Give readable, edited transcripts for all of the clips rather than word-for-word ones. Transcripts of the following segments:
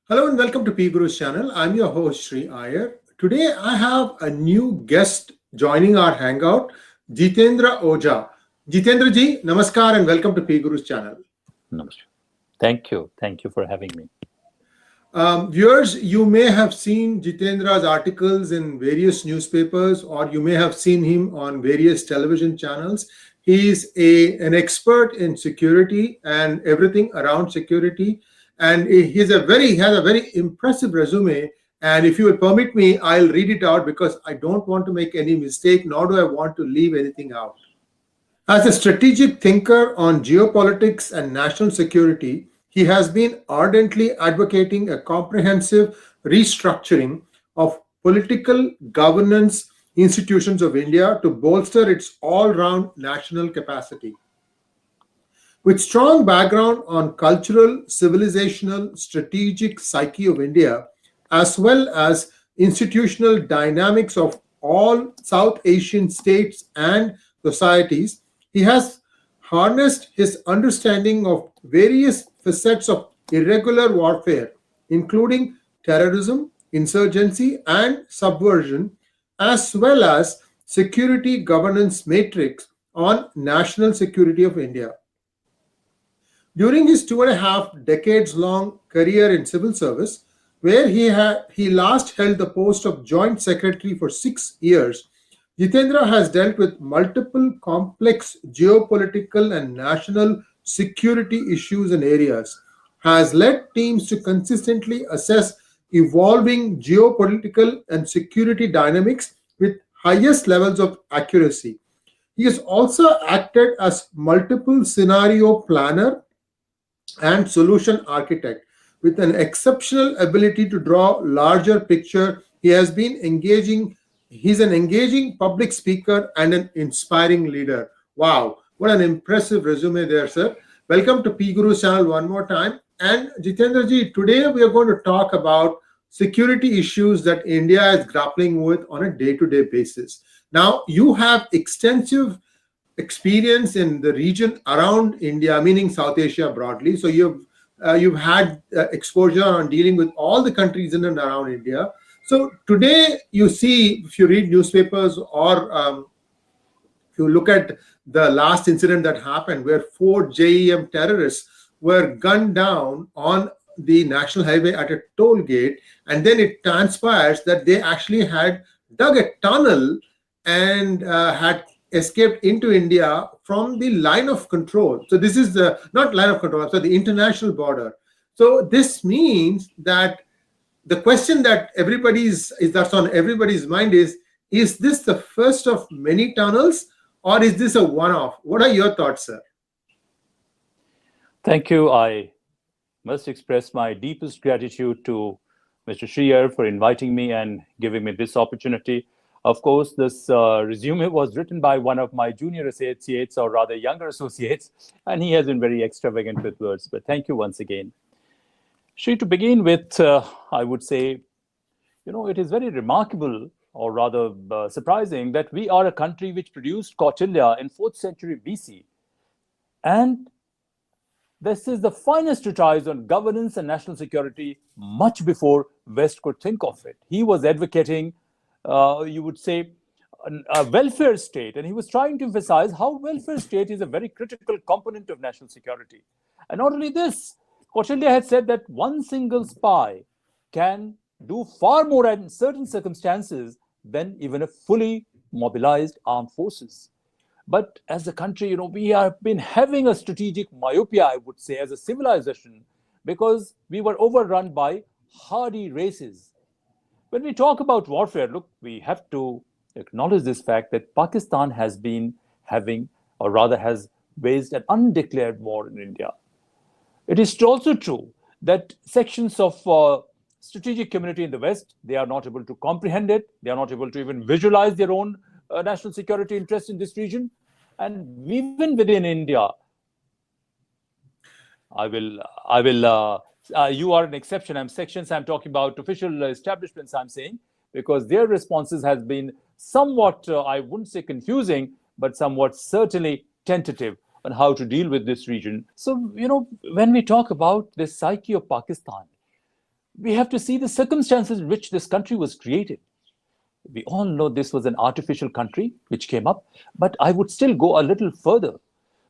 Hello and welcome to PGurus channel. I'm your host Sree Iyer. Today I have a new guest joining our hangout, Jitendra Ojha. Jitendra ji, namaskar and welcome to PGurus channel. Namaste. Thank you. Thank you for having me. Viewers, you may have seen Jitendra's articles in various newspapers or you may have seen him on various television channels. He's an expert in security and everything around security. And he has a very impressive resume. And if you will permit me, I'll read it out because I don't want to make any mistake, nor do I want to leave anything out. As a strategic thinker on geopolitics and national security, he has been ardently advocating a comprehensive restructuring of political governance institutions of India to bolster its all round national capacity. With strong background on cultural, civilizational, strategic psyche of India, as well as institutional dynamics of all South Asian states and societies, he has harnessed his understanding of various facets of irregular warfare, including terrorism, insurgency, and subversion, as well as security governance matrix on national security of India. During his 2.5 decades long career in civil service, where he last held the post of Joint Secretary for 6 years, Jitendra has dealt with multiple complex geopolitical and national security issues and areas, has led teams to consistently assess evolving geopolitical and security dynamics with highest levels of accuracy. He has also acted as multiple scenario planner and solution architect with an exceptional ability to draw larger picture. He's an engaging public speaker and an inspiring leader. Wow, what an impressive resume there, sir. Welcome to PGurus channel one more time. And Jitendra ji, today we are going to talk about security issues that India is grappling with on a day-to-day basis. Now, you have extensive experience in the region around India, meaning South Asia broadly. So you've had exposure on dealing with all the countries in and around India. So today you see, if you read newspapers or if you look at the last incident that happened, where four JEM terrorists were gunned down on the national highway at a toll gate, and then it transpires that they actually had dug a tunnel and had escaped into India from the line of control. So this is the not line of control, so the international border. So this means that the question that that's on everybody's mind is this the first of many tunnels or is this a one-off? What are your thoughts, sir? Thank you. I must express my deepest gratitude to Mr. Iyer for inviting me and giving me this opportunity. Of course, this resume was written by one of my junior associates, or rather younger associates, and he has been very extravagant with words. But thank you once again. Sree, to begin with, I would say, it is very remarkable, or rather surprising, that we are a country which produced Kautilya in 4th century BC. And this is the finest treatise on governance and national security much before West could think of it. He was advocating, you would say, a welfare state, and he was trying to emphasize how welfare state is a very critical component of national security. And not only this, Kautilya had said that one single spy can do far more in certain circumstances than even a fully mobilized armed forces. But as a country, we have been having a strategic myopia, I would say, as a civilization, because we were overrun by hardy races. When we talk about warfare, look, we have to acknowledge this fact that Pakistan has been having, or rather has waged an undeclared war in India. It is also true that sections of strategic community in the West, they are not able to comprehend it. They are not able to even visualize their own national security interests in this region. And even within India, you are an exception. I'm sections. I'm talking about official establishments, I'm saying, because their responses has been somewhat, I wouldn't say confusing, but somewhat certainly tentative on how to deal with this region. So, when we talk about the psyche of Pakistan, we have to see the circumstances in which this country was created. We all know this was an artificial country which came up, but I would still go a little further,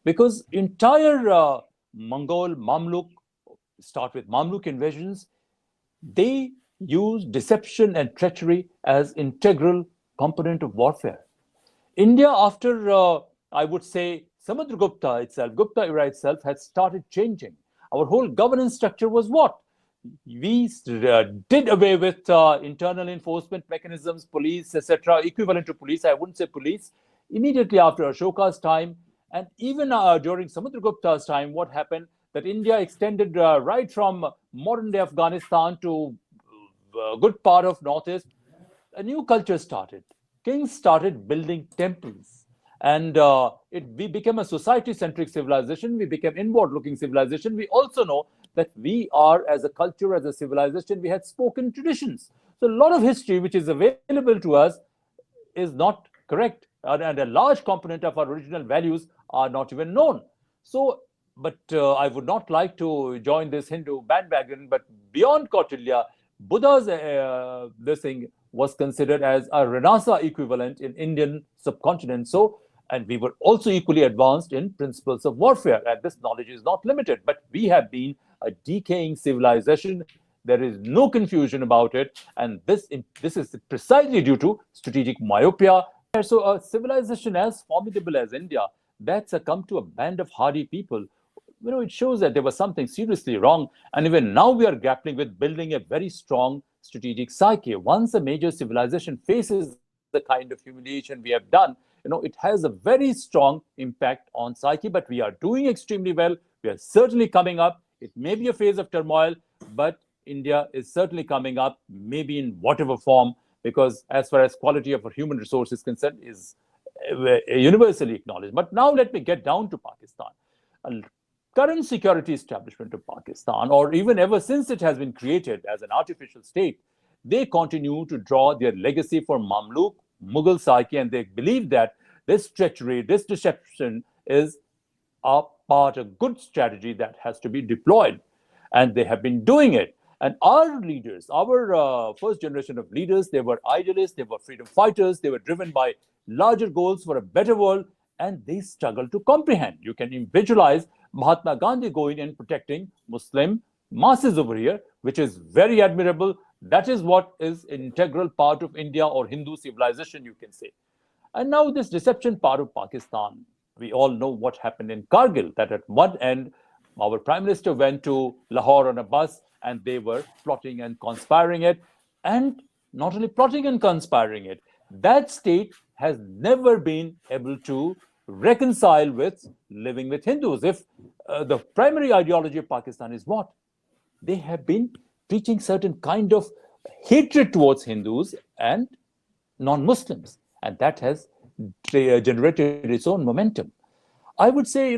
because entire Mongol, Mamluk, start with Mamluk invasions, they used deception and treachery as integral component of warfare. India, after I would say Samudragupta itself, Gupta era itself, had started changing. Our whole governance structure was what? We did away with internal enforcement mechanisms, police, etc., equivalent to police. I wouldn't say police. Immediately after Ashoka's time, and even during Samudragupta's time, what happened? That India extended right from modern-day Afghanistan to a good part of Northeast. A new culture started. Kings started building temples, and we became a society-centric civilization. We became inward-looking civilization. We also know that we are, as a culture, as a civilization, we had spoken traditions. So a lot of history which is available to us is not correct, and a large component of our original values are not even known. So, but I would not like to join this Hindu bandwagon, but beyond Kautilya, Buddha's this thing was considered as a Renassa equivalent in Indian subcontinent. So, and we were also equally advanced in principles of warfare, and this knowledge is not limited. But we have been a decaying civilization. There is no confusion about it, and this is precisely due to strategic myopia. So, a civilization as formidable as India that succumbed to a band of hardy people, it shows that there was something seriously wrong. And even now we are grappling with building a very strong strategic psyche. Once a major civilization faces the kind of humiliation we have done, it has a very strong impact on psyche. But we are doing extremely well. We are certainly coming up. It may be a phase of turmoil, but India is certainly coming up, maybe in whatever form, because as far as quality of our human resource is concerned, is universally acknowledged. But now let me get down to Pakistan. Current security establishment of Pakistan, or even ever since it has been created as an artificial state, they continue to draw their legacy from Mamluk, Mughal psyche, and they believe that this treachery, this deception is a good strategy that has to be deployed. And they have been doing it. And our leaders, our first generation of leaders, they were idealists, they were freedom fighters, they were driven by larger goals for a better world, and they struggle to comprehend. You can visualize Mahatma Gandhi going and protecting Muslim masses over here, which is very admirable. That is what is an integral part of India or Hindu civilization, you can say. And now this deception part of Pakistan, we all know what happened in Kargil, that at one end, our Prime Minister went to Lahore on a bus, and they were plotting and conspiring it. And not only plotting and conspiring it, that state has never been able to reconcile with living with Hindus. If the primary ideology of Pakistan is what? They have been preaching certain kind of hatred towards Hindus and non-Muslims, and that has generated its own momentum. I would say,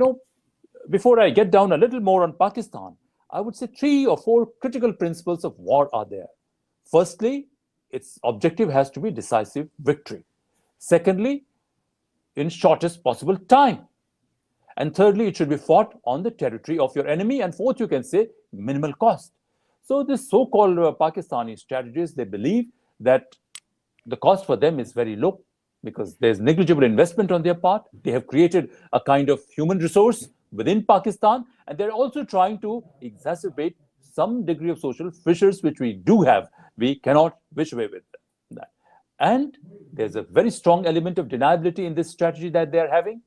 before I get down a little more on Pakistan, I would say 3 or 4 critical principles of war are there. Firstly, its objective has to be decisive victory. Secondly, in shortest possible time. And thirdly, it should be fought on the territory of your enemy. And fourth, you can say minimal cost. So this so-called Pakistani strategists, they believe that the cost for them is very low because there's negligible investment on their part. They have created a kind of human resource within Pakistan, and they're also trying to exacerbate some degree of social fissures, which we do have. We cannot wish away with that. And there's a very strong element of deniability in this strategy that they're having.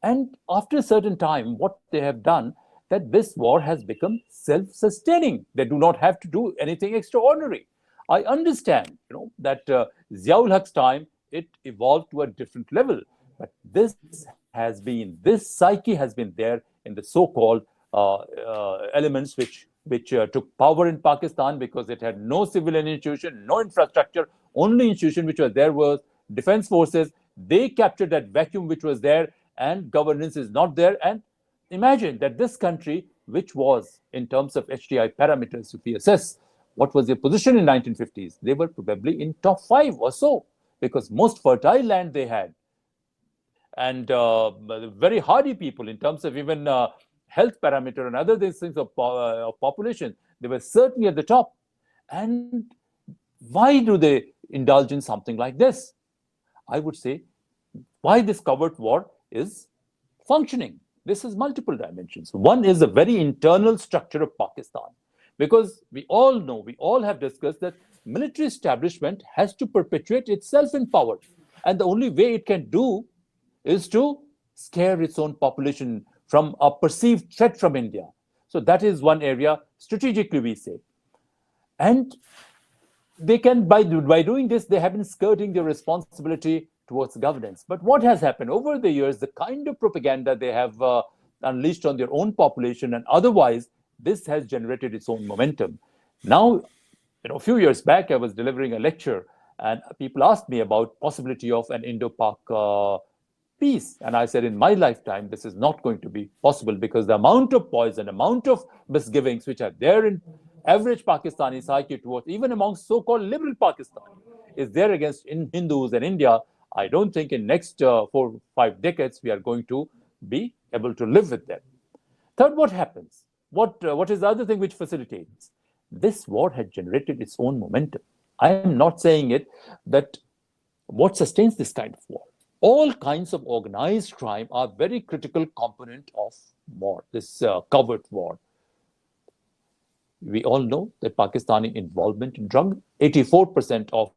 And after a certain time, what they have done, that this war has become self-sustaining. They do not have to do anything extraordinary. I understand, that Ziaul Haq's time, it evolved to a different level. But this psyche has been there in the so-called elements which took power in Pakistan, because it had no civilian institution, no infrastructure. Only institution which was there was defense forces. They captured that vacuum which was there, and governance is not there. And imagine that this country, which was in terms of HDI parameters, if we assess what was their position in 1950s, they were probably in top 5 or so, because most fertile land they had, and very hardy people in terms of even health parameter and other things of population. They were certainly at the top. And why do they indulge in something like this? I would say why this covert war is functioning. This has multiple dimensions. One is the very internal structure of Pakistan, because we all know, we all have discussed that military establishment has to perpetuate itself in power, and the only way it can do is to scare its own population from a perceived threat from India. So that is one area strategically we say. And they can, by doing this, they have been skirting their responsibility towards governance. But what has happened over the years, the kind of propaganda they have unleashed on their own population and otherwise, this has generated its own momentum. Now, a few years back, I was delivering a lecture and people asked me about possibility of an Indo-Pak peace. And I said, in my lifetime, this is not going to be possible, because the amount of poison, amount of misgivings which are there in average Pakistani psyche towards, even amongst so-called liberal Pakistan, is there against Hindus and India. I don't think in next 4-5 decades we are going to be able to live with them. Third, what happens? What is the other thing which facilitates? This war had generated its own momentum. I am not saying it that what sustains this kind of war. All kinds of organized crime are very critical component of war, this covert war. We all know that Pakistani involvement in drug, 84% of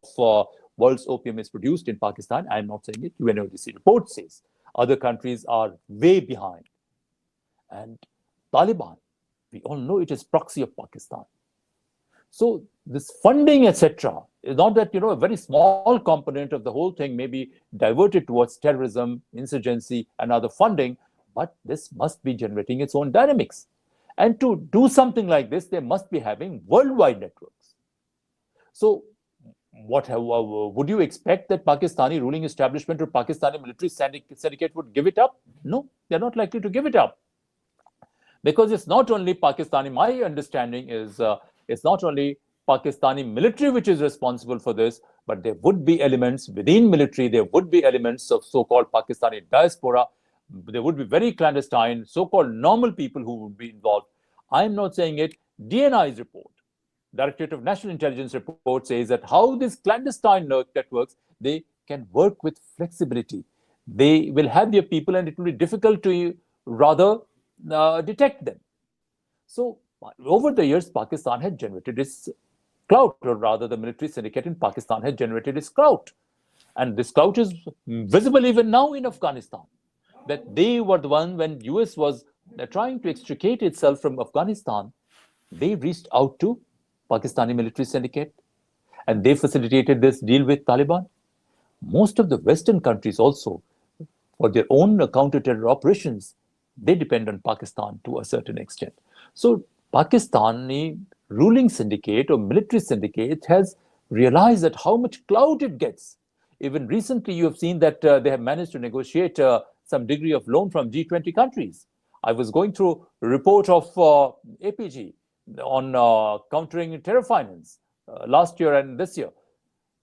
world's opium is produced in Pakistan. I'm not saying it, UNODC report says. Other countries are way behind. And Taliban, we all know it is proxy of Pakistan. So this funding, etc., is not that, a very small component of the whole thing may be diverted towards terrorism, insurgency, and other funding, but this must be generating its own dynamics. And to do something like this, they must be having worldwide networks. So would you expect that Pakistani ruling establishment or Pakistani military syndicate would give it up? No, they're not likely to give it up. Because it's not only Pakistani, my understanding is it's not only Pakistani military which is responsible for this, but there would be elements within military, there would be elements of so-called Pakistani diaspora, there would be very clandestine, so-called normal people who would be involved. I'm not saying it. DNI's report, Directorate of National Intelligence report, says that how these clandestine networks, they can work with flexibility. They will have their people and it will be difficult to rather detect them. So over the years, Pakistan had generated its clout, or rather the military syndicate in Pakistan had generated its clout. And this clout is visible even now in Afghanistan. That they were the one, when US was trying to extricate itself from Afghanistan, they reached out to Pakistani military syndicate and they facilitated this deal with Taliban. Most of the Western countries also, for their own counter-terror operations, they depend on Pakistan to a certain extent. So Pakistani ruling syndicate or military syndicate has realized that how much clout it gets. Even recently, you have seen that they have managed to negotiate some degree of loan from G20 countries. I was going through a report of APG on countering terror finance last year and this year.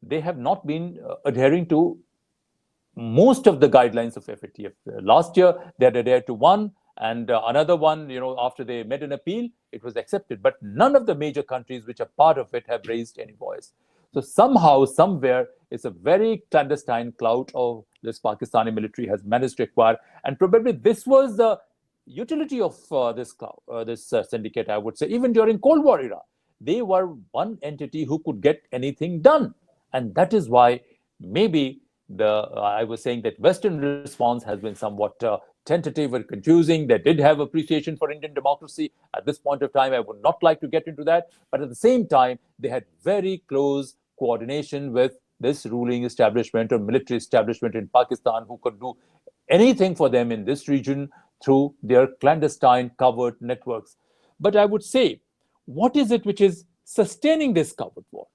They have not been adhering to most of the guidelines of FATF. Last year, they had adhered to one, and another one, after they made an appeal, it was accepted. But none of the major countries which are part of it have raised any voice. So somehow, somewhere, it's a very clandestine clout of this Pakistani military has managed to acquire. And probably this was the utility of this syndicate, I would say. Even during Cold War era, they were one entity who could get anything done. And that is why maybe I was saying that Western response has been somewhat tentative and confusing. They did have appreciation for Indian democracy. At this point of time, I would not like to get into that. But at the same time, they had very close coordination with this ruling establishment or military establishment in Pakistan who could do anything for them in this region through their clandestine covert networks. But I would say, what is it which is sustaining this covert war?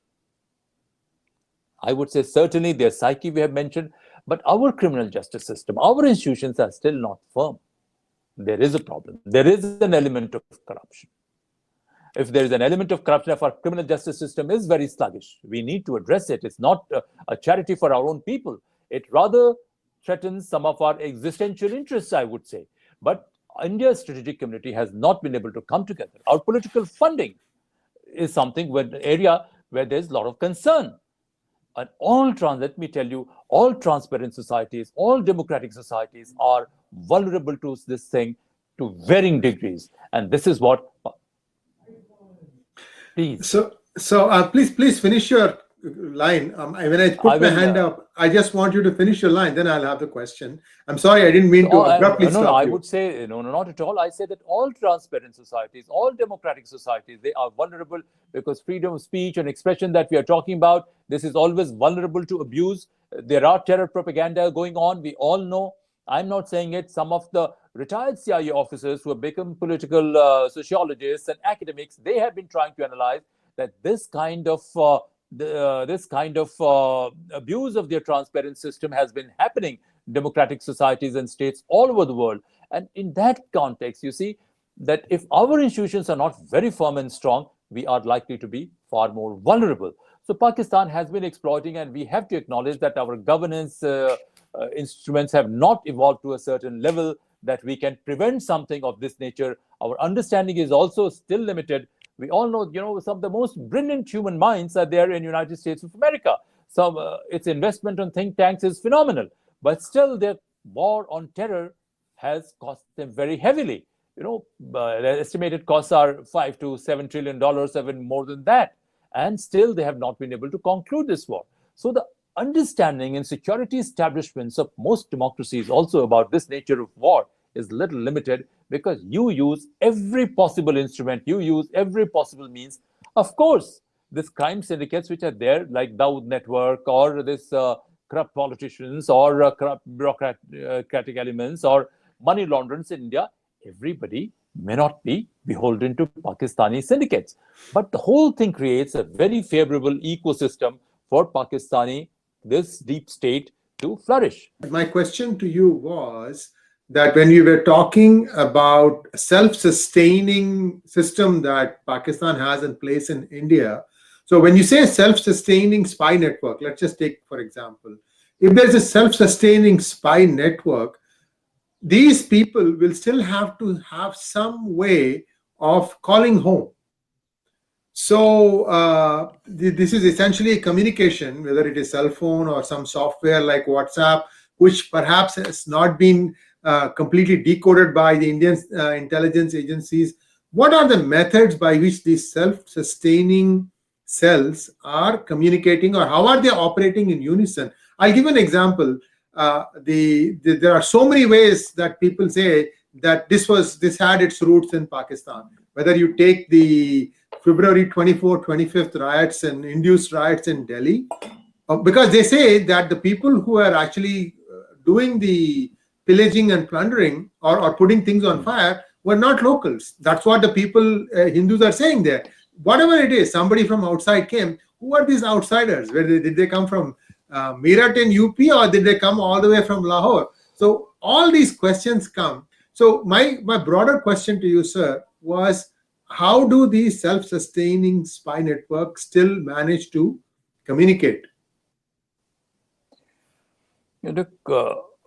I would say certainly their psyche we have mentioned, but our criminal justice system, our institutions are still not firm. There is a problem. There is an element of corruption. If there is an element of corruption, if our criminal justice system is very sluggish, we need to address it. It's not a charity for our own people. It rather threatens some of our existential interests, I would say. But India's strategic community has not been able to come together. Our political funding, is something where the area where there's a lot of concern. And let me tell you, all transparent societies, all democratic societies are vulnerable to this thing to varying degrees. And this is what, please. So please finish your line. When I I put my will. hand up, I just want you to finish your line. Then I'll have the question. I'm sorry, I didn't mean to abruptly No, stop I you. would say, no, not at all. I say that all transparent societies, all democratic societies, they are vulnerable because freedom of speech and expression that we are talking about, this is always vulnerable to abuse. There are terror propaganda going on. We all know. I'm not saying it. Some of the retired CIA officers who have become political sociologists and academics, they have been trying to analyze that this kind of abuse of their transparent system has been happening in democratic societies and states all over the world. And in that context, you see that if our institutions are not very firm and strong, we are likely to be far more vulnerable. So Pakistan has been exploiting, and we have to acknowledge that our governance instruments have not evolved to a certain level that we can prevent something of this nature. Our understanding is also still limited. We all know, some of the most brilliant human minds are there in United States of America. So its investment on think tanks is phenomenal, but still their war on terror has cost them very heavily. The estimated costs are $5 to $7 trillion, even more than that, and still they have not been able to conclude this war. So the understanding in security establishments of most democracies also about this nature of war is little limited, because you use every possible instrument, you use every possible means. Of course, these crime syndicates which are there, like Dawood Network, or this corrupt politicians, or corrupt bureaucratic elements, or money launderers in India, everybody may not be beholden to Pakistani syndicates. But the whole thing creates a very favorable ecosystem for Pakistani, this deep state, to flourish. My question to you was that when you were talking about self-sustaining system that Pakistan has in place in India, so when you say self-sustaining spy network, let's just take, for example, if there's a self-sustaining spy network, these people will still have to have some way of calling home. So this is essentially a communication, whether it is cell phone or some software like WhatsApp, which perhaps has not been completely decoded by the Indian intelligence agencies. What are the methods by which these self-sustaining cells are communicating, or how are they operating in unison? I'll give an example. There are so many ways that people say that this had its roots in Pakistan. Whether you take the February 24th, 25th riots and induced riots in Delhi, because they say that the people who are actually doing the pillaging and plundering, or putting things on fire, were not locals. That's what the people, Hindus, are saying there. Whatever it is, somebody from outside came. Who are these outsiders? Did they come from Meerut in UP, or did they come all the way from Lahore? So all these questions come. So my broader question to you, sir, was, how do these self-sustaining spy networks still manage to communicate? Look,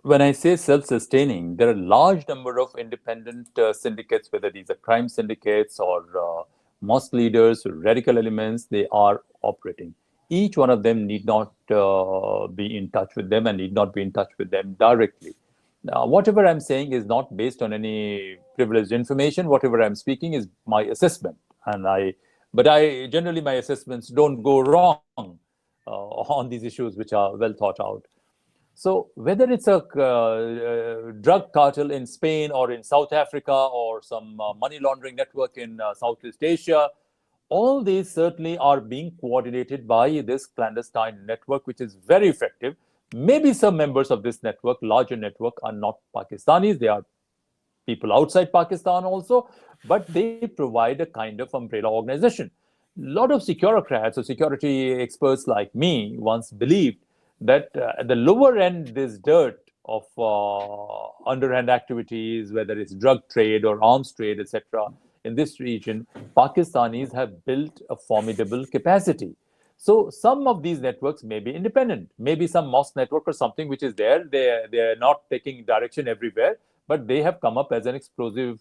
when I say self-sustaining, there are a large number of independent syndicates, whether these are crime syndicates or mosque leaders, or radical elements, they are operating. Each one of them need not be in touch with them, and need not be in touch with them directly. Now, whatever I'm saying is not based on any privileged information. Whatever I'm speaking is my assessment, but generally my assessments don't go wrong on these issues, which are well thought out. So whether it's a drug cartel in Spain, or in South Africa, or some money laundering network in Southeast Asia, all these certainly are being coordinated by this clandestine network, which is very effective. Maybe some members of this network, larger network, are not Pakistanis. They are people outside Pakistan also, but they provide a kind of umbrella organization. A lot of securocrats or security experts like me once believed that at the lower end, this dirt of underhand activities, whether it's drug trade or arms trade, etc., in this region, Pakistanis have built a formidable capacity. So some of these networks may be independent, maybe some mosque network or something which is there. They're not taking direction everywhere, but they have come up as an explosive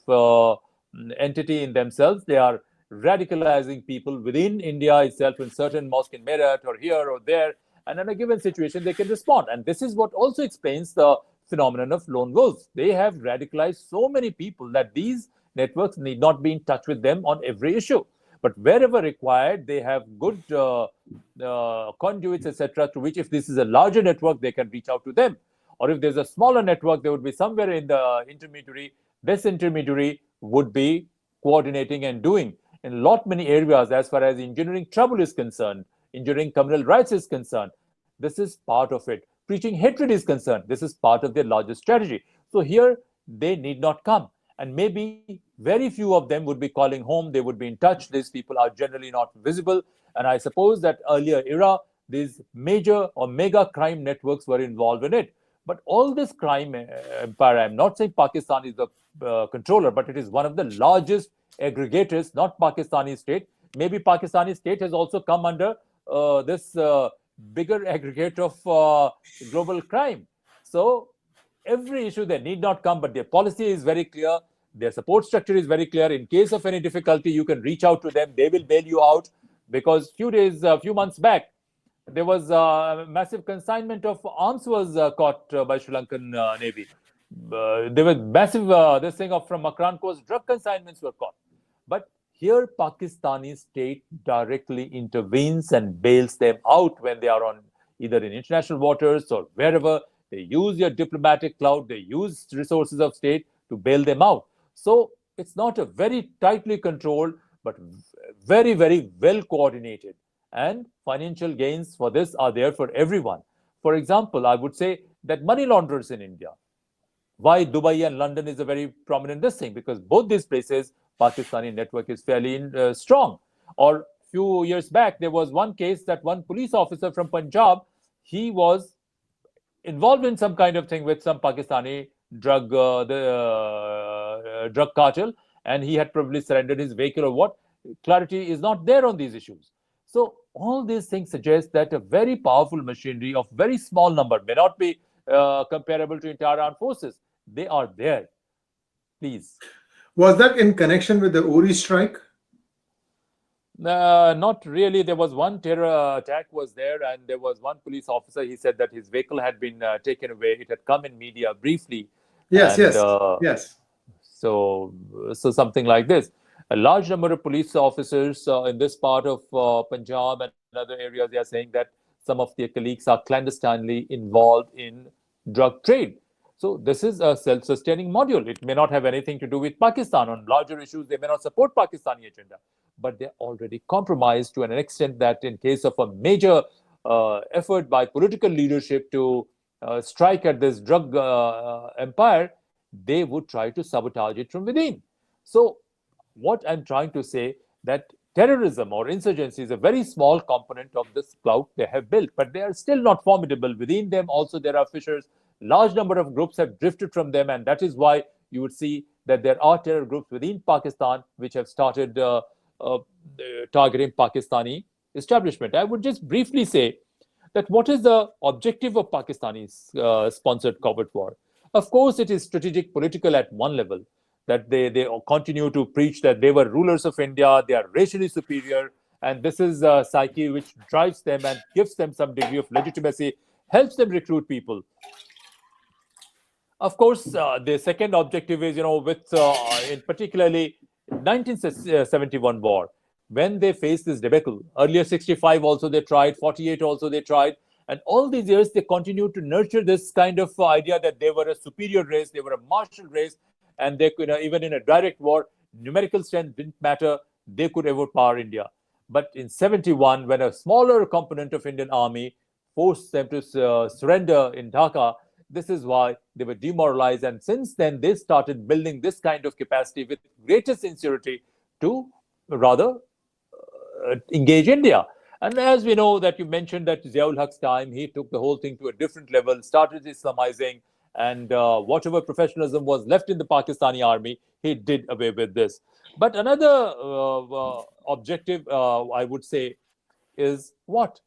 entity in themselves. They are radicalizing people within India itself in certain mosque in Meerut or here or there. And in a given situation, they can respond. And this is what also explains the phenomenon of lone wolves. They have radicalized so many people that these networks need not be in touch with them on every issue. But wherever required, they have good conduits, etc., to which, if this is a larger network, they can reach out to them. Or if there's a smaller network, there would be somewhere in the intermediary. This intermediary would be coordinating and doing in many areas as far as engineering trouble is concerned, engineering communal rights is concerned. This is part of it. Preaching hatred is concerned. This is part of their larger strategy. So here, they need not come. And maybe very few of them would be calling home. They would be in touch. These people are generally not visible. And I suppose that earlier era, these major or mega crime networks were involved in it. But all this crime empire, I'm not saying Pakistan is the controller, but it is one of the largest aggregators, not Pakistani state. Maybe Pakistani state has also come under this bigger aggregate of global crime. So every issue, they need not come, but their policy is very clear. Their support structure is very clear. In case of any difficulty, you can reach out to them. They will bail you out. Because few months back, there was a massive consignment of arms was caught by Sri Lankan Navy. There was massive, this thing from Makran Coast, drug consignments were caught. But here, Pakistani state directly intervenes and bails them out when they are on either in international waters or wherever. They use your diplomatic clout, they use resources of state to bail them out. So it's not a very tightly controlled, but very, very well coordinated. And financial gains for this are there for everyone. For example, I would say that money launderers in India. Why Dubai and London is a very prominent this thing? Because both these places, Pakistani network is fairly strong. Or few years back, there was one case that one police officer from Punjab, he was involved in some kind of thing with some Pakistani drug cartel, and he had probably surrendered his vehicle or what. Clarity is not there on these issues. So all these things suggest that a very powerful machinery of very small number may not be comparable to entire armed forces. They are there. Please. Was that in connection with the Uri strike? Not really. There was one terror attack was there, and there was one police officer. He said that his vehicle had been taken away. It had come in media briefly. Yes, and, yes. So something like this. A large number of police officers in this part of Punjab and other areas, they are saying that some of their colleagues are clandestinely involved in drug trade. So this is a self-sustaining module. It may not have anything to do with Pakistan. On larger issues, they may not support Pakistani agenda, but they're already compromised to an extent that in case of a major effort by political leadership to strike at this drug empire, they would try to sabotage it from within. So what I'm trying to say, that terrorism or insurgency is a very small component of this clout they have built, but they are still not formidable. Within them also there are fissures. Large number of groups have drifted from them, and that is why you would see that there are terror groups within Pakistan which have started targeting Pakistani establishment. I would just briefly say that what is the objective of Pakistani's sponsored covert war? Of course, it is strategic political at one level, that they continue to preach that they were rulers of India, they are racially superior, and this is a psyche which drives them and gives them some degree of legitimacy, helps them recruit people. Of course, the second objective is, with in particularly 1971 war, when they faced this debacle. Earlier 65 also they tried, 48 also they tried, and all these years they continued to nurture this kind of idea that they were a superior race, they were a martial race, and they could, even in a direct war, numerical strength didn't matter, they could overpower India. But in 71, when a smaller component of Indian army forced them to surrender in Dhaka, this is why they were demoralized. And since then, they started building this kind of capacity with greater sincerity to rather engage India. And as we know that you mentioned that Ziaul Haq's time, he took the whole thing to a different level, started Islamizing, and whatever professionalism was left in the Pakistani army, he did away with this. But another objective, I would say, is what?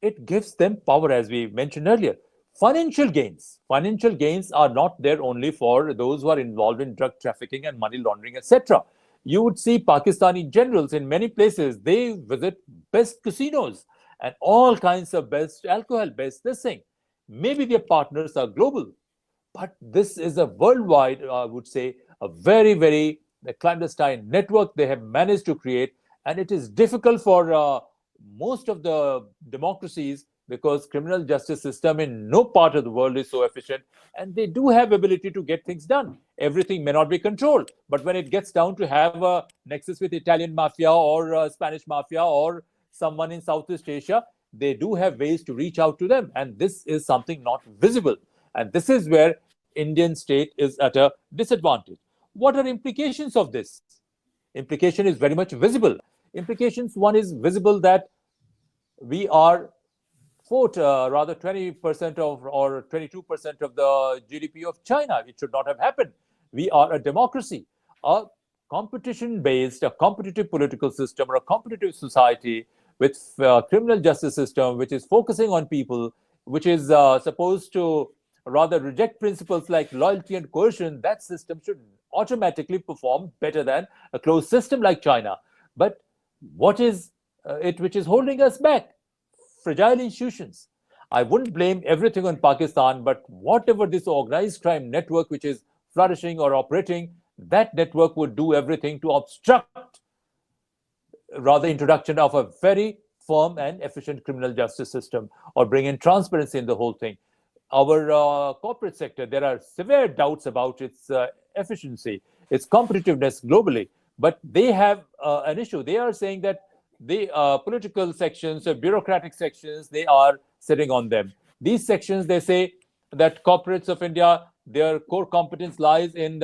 It gives them power, as we mentioned earlier. Financial gains. Financial gains are not there only for those who are involved in drug trafficking and money laundering, etc. You would see Pakistani generals in many places. They visit best casinos and all kinds of best alcohol, best this thing. Maybe their partners are global, but this is a worldwide, I would say, a very, very clandestine network they have managed to create. And it is difficult for most of the democracies because criminal justice system in no part of the world is so efficient, and they do have ability to get things done. Everything may not be controlled, but when it gets down to have a nexus with Italian mafia or Spanish mafia or someone in Southeast Asia, they do have ways to reach out to them, and this is something not visible. And this is where Indian state is at a disadvantage. What are implications of this? Implication is very much visible. Implications, one is visible that we are rather 20% of or 22% of the GDP of China. It should not have happened. We are a democracy. A competition based, a competitive political system or a competitive society with criminal justice system which is focusing on people, which is supposed to rather reject principles like loyalty and coercion, that system should automatically perform better than a closed system like China. But what is it which is holding us back? Fragile institutions. I wouldn't blame everything on Pakistan, but whatever this organized crime network which is flourishing or operating, that network would do everything to obstruct rather introduction of a very firm and efficient criminal justice system or bring in transparency in the whole thing. Our corporate sector, there are severe doubts about its efficiency, its competitiveness globally, but they have an issue. They are saying that the political sections, bureaucratic sections, they are sitting on them. These sections, they say that corporates of India, their core competence lies in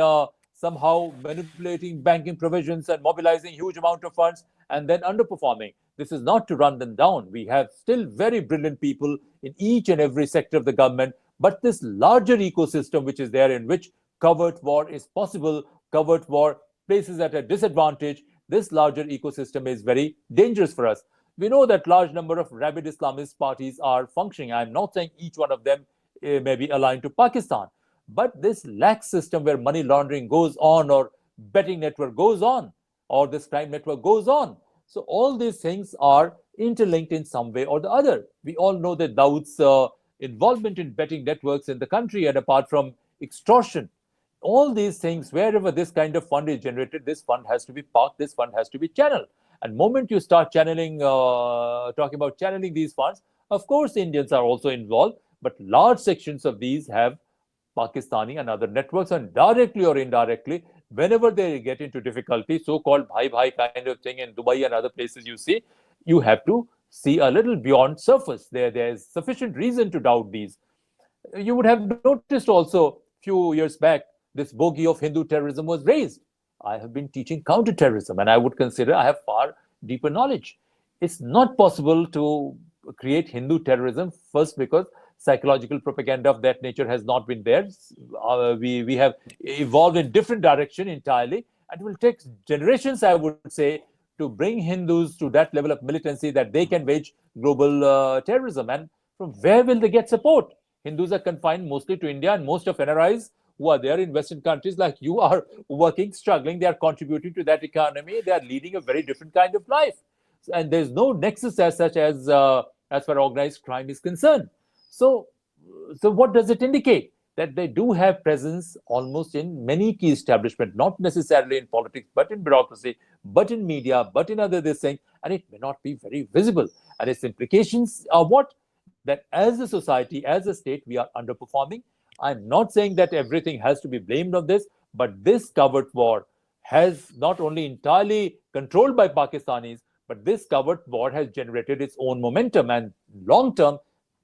somehow manipulating banking provisions and mobilizing huge amount of funds and then underperforming. This is not to run them down. We have still very brilliant people in each and every sector of the government, but this larger ecosystem which is there in which covert war is possible, covert war places at a disadvantage, this larger ecosystem is very dangerous for us. We know that large number of rabid Islamist parties are functioning. I'm not saying each one of them may be aligned to Pakistan, but this lax system where money laundering goes on or betting network goes on or this crime network goes on. So all these things are interlinked in some way or the other. We all know that Dawood's involvement in betting networks in the country, and apart from extortion, all these things, wherever this kind of fund is generated, this fund has to be parked, this fund has to be channeled. And moment you start channeling, talking about channeling these funds, of course Indians are also involved, but large sections of these have Pakistani and other networks, and directly or indirectly, whenever they get into difficulty, so-called bhai bhai kind of thing in Dubai and other places you see, you have to see a little beyond surface. There's sufficient reason to doubt these. You would have noticed also few years back, this bogey of Hindu terrorism was raised. I have been teaching counter-terrorism, and I would consider I have far deeper knowledge. It's not possible to create Hindu terrorism, first because psychological propaganda of that nature has not been there. We have evolved in different direction entirely, and it will take generations, I would say, to bring Hindus to that level of militancy that they can wage global terrorism. And from where will they get support? Hindus are confined mostly to India, and most of NRIs who are there in Western countries like you are working, struggling, they are contributing to that economy, they are leading a very different kind of life. And there's no nexus as such as far organized crime is concerned. So, so what does it indicate? That they do have presence almost in many key establishments, not necessarily in politics, but in bureaucracy, but in media, but in other this thing, and it may not be very visible. And its implications are what? That as a society, as a state, we are underperforming. I'm not saying that everything has to be blamed on this, but this covert war has not only entirely controlled by Pakistanis, but this covert war has generated its own momentum. And long term,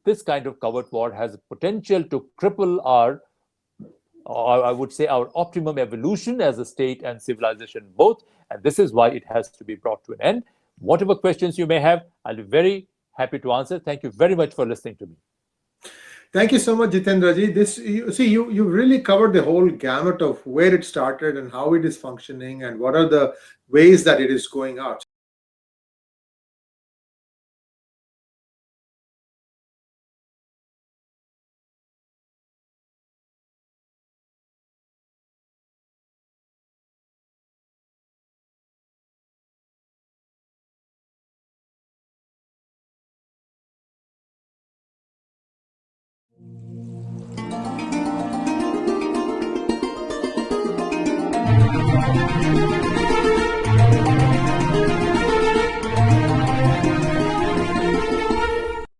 this kind of covert war has potential to cripple our, or I would say, our optimum evolution as a state and civilization both. And this is why it has to be brought to an end. Whatever questions you may have, I'll be very happy to answer. Thank you very much for listening to me. Thank you so much, Jitendra ji. You really covered the whole gamut of where it started and how it is functioning and what are the ways that it is going out.